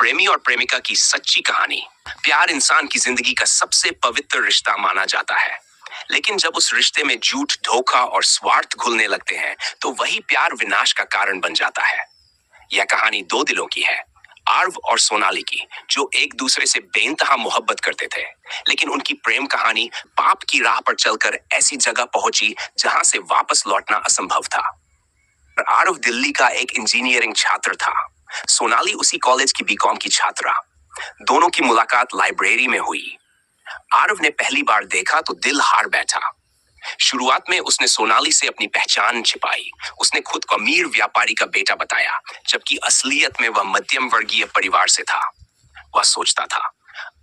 प्रेमी और प्रेमिका की सच्ची कहानी। प्यार इंसान की जिंदगी का सबसे पवित्र रिश्ता माना जाता है, लेकिन जब उस रिश्ते में झूठ, धोखा और स्वार्थ घुलने लगते हैं, तो वही प्यार विनाश का कारण बन जाता है। यह कहानी दो दिलों की है, आर्व और सोनाली की, जो एक दूसरे से बेइंतहा मोहब्बत करते थे। लेकिन उनकी प्रेम कहानी पाप की राह पर चलकर ऐसी जगह पहुंची जहां से वापस लौटना असंभव था। आर्व दिल्ली का एक इंजीनियरिंग छात्र था, सोनाली उसी कॉलेज की बीकॉम की छात्रा। दोनों की मुलाकात लाइब्रेरी में हुई। आर्व ने पहली बार देखा तो दिल हार बैठा। शुरुआत में उसने सोनाली से अपनी पहचान छिपाई। उसने खुद को अमीर व्यापारी का बेटा बताया, जबकि असलियत में वह मध्यम वर्गीय परिवार से था। वह सोचता था,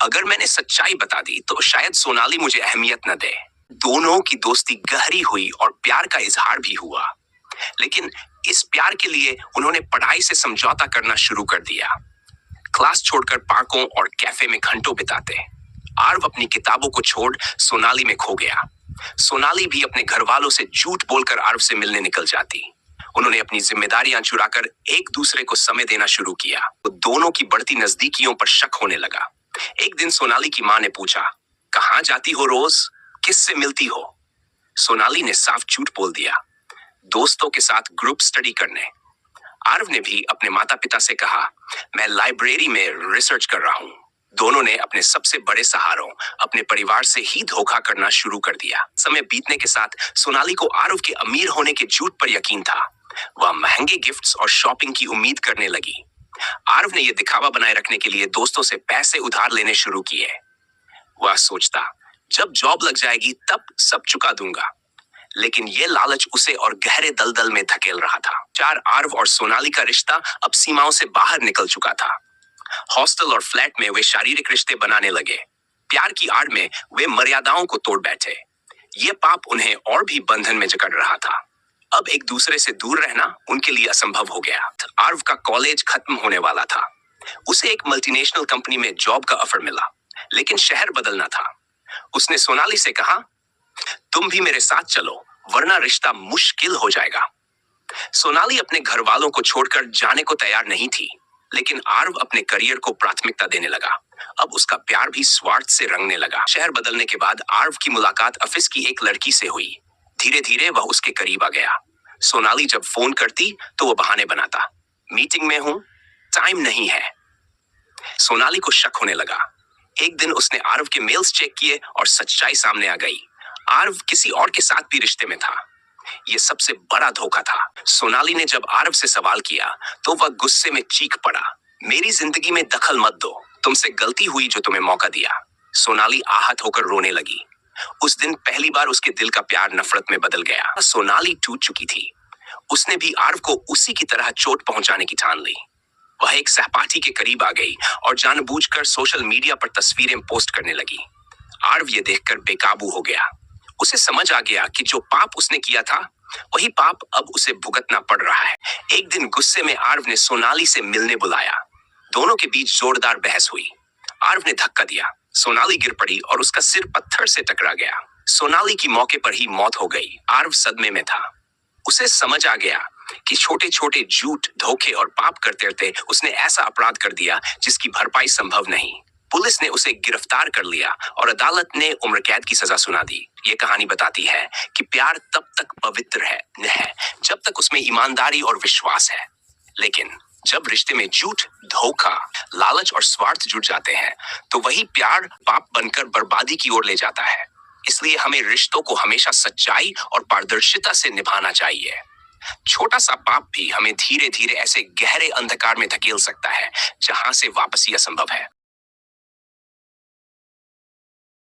अगर मैंने सच्चाई बता दी तो शायद सोनाली मुझे अहमियत न दे। दोनों की दोस्ती गहरी हुई और प्यार का इजहार भी हुआ। लेकिन इस प्यार के लिए उन्होंने पढ़ाई से समझौता करना शुरू कर दिया। क्लास छोड़कर पार्कों और कैफे में घंटों बिताते। आर्व अपनी किताबों को छोड़ सोनाली में खो गया। सोनाली भी अपने घर वालों से झूठ बोलकर आर्व से मिलने निकल जाती। उन्होंने अपनी जिम्मेदारियां चुराकर एक दूसरे को समय देना शुरू किया। तो दोनों की बढ़ती नजदीकियों पर शक होने लगा। एक दिन सोनाली की मां ने पूछा, कहाँ जाती हो रोज, किससे मिलती हो? सोनाली ने साफ झूठ बोल दिया, दोस्तों के साथ ग्रुप स्टडी करने। आर्व ने भी अपने माता पिता से कहा, मैं लाइब्रेरी में रिसर्च कर रहा हूं। दोनों ने अपने सबसे बड़े सहारों, अपने परिवार से ही धोखा करना शुरू कर दिया। समय बीतने के साथ सोनाली को आर्व के अमीर होने के झूठ पर यकीन था। वह महंगे गिफ्ट्स और शॉपिंग की उम्मीद करने लगी। आर्व ने यह दिखावा बनाए रखने के लिए दोस्तों से पैसे उधार लेने शुरू किए। वह सोचता, जब जॉब लग जाएगी तब सब चुका दूंगा। लेकिन यह लालच उसे और गहरे दलदल में धकेल रहा था। चार आर्व और सोनाली का रिश्ता अब सीमाओं से बाहर निकल चुका था। हॉस्टल और फ्लैट में वे शारीरिक रिश्ते बनाने लगे। प्यार की आड़ में वे मर्यादाओं को तोड़ बैठे। ये पाप उन्हें और भी बंधन में जकड़ रहा था। अब एक दूसरे से दूर रहना उनके लिए असंभव हो गया। आर्व का कॉलेज खत्म होने वाला था। उसे एक मल्टीनेशनल कंपनी में जॉब का ऑफर मिला, लेकिन शहर बदलना था। उसने सोनाली से कहा, तुम भी मेरे साथ चलो, वरना रिश्ता मुश्किल हो जाएगा। सोनाली अपने घर वालों को छोड़कर जाने को तैयार नहीं थी, लेकिन आर्व अपने करियर को प्राथमिकता देने लगा। अब उसका प्यार भी स्वार्थ से रंगने लगा। शहर बदलने के बाद आर्व की मुलाकात ऑफिस की एक लड़की से हुई। धीरे धीरे वह उसके करीब आ गया। सोनाली जब फोन करती तो वह बहाने बनाता, मीटिंग में हूं, टाइम नहीं है। सोनाली को शक होने लगा। एक दिन उसने आर्व के मेल्स चेक किए और सच्चाई सामने आ गई। आर्व किसी और के साथ भी रिश्ते में था। यह सबसे बड़ा धोखा था। सोनाली ने जब आर्व से सवाल किया तो वह गुस्से में चीख पड़ा, मेरी जिंदगी में दखल मत दो, तुमसे गलती हुई जो तुम्हें मौका दिया। सोनाली आहत होकर रोने लगी। उस दिन पहली बार उसके दिल का प्यार नफरत में बदल गया। सोनाली टूट चुकी थी। उसने भी आर्व को उसी की तरह चोट पहुंचाने की ठान ली। वह एक सहपाठी के करीब आ गई और जानबूझकर सोशल मीडिया पर तस्वीरें पोस्ट करने लगी। आर्व ये देखकर बेकाबू हो गया। उसे समझ आ गया कि जो पाप उसने किया था, वही पाप अब उसे भुगतना पड़ रहा है। एक दिन गुस्से में आर्व ने सोनाली से मिलने बुलाया। दोनों के बीच जोरदार बहस हुई। आर्व ने धक्का दिया। सोनाली गिर पड़ी और उसका सिर पत्थर से टकरा गया। सोनाली की मौके पर ही मौत हो गई। आर्व सदमे में था। उसे समझ आ गया कि छोटे छोटे झूठ, धोखे और पाप करते करते उसने ऐसा अपराध कर दिया जिसकी भरपाई संभव नहीं। पुलिस ने उसे गिरफ्तार कर लिया और अदालत ने उम्र कैद की सजा सुना दी। ये कहानी बताती है कि प्यार तब तक पवित्र है जब तक उसमें ईमानदारी और विश्वास है। लेकिन जब रिश्ते में झूठ, धोखा, लालच और स्वार्थ जुड़ जाते हैं, तो वही प्यार पाप बनकर बर्बादी की ओर ले जाता है। इसलिए हमें रिश्तों को हमेशा सच्चाई और पारदर्शिता से निभाना चाहिए। छोटा सा पाप भी हमें धीरे धीरे ऐसे गहरे अंधकार में धकेल सकता है जहां से वापसी असंभव है।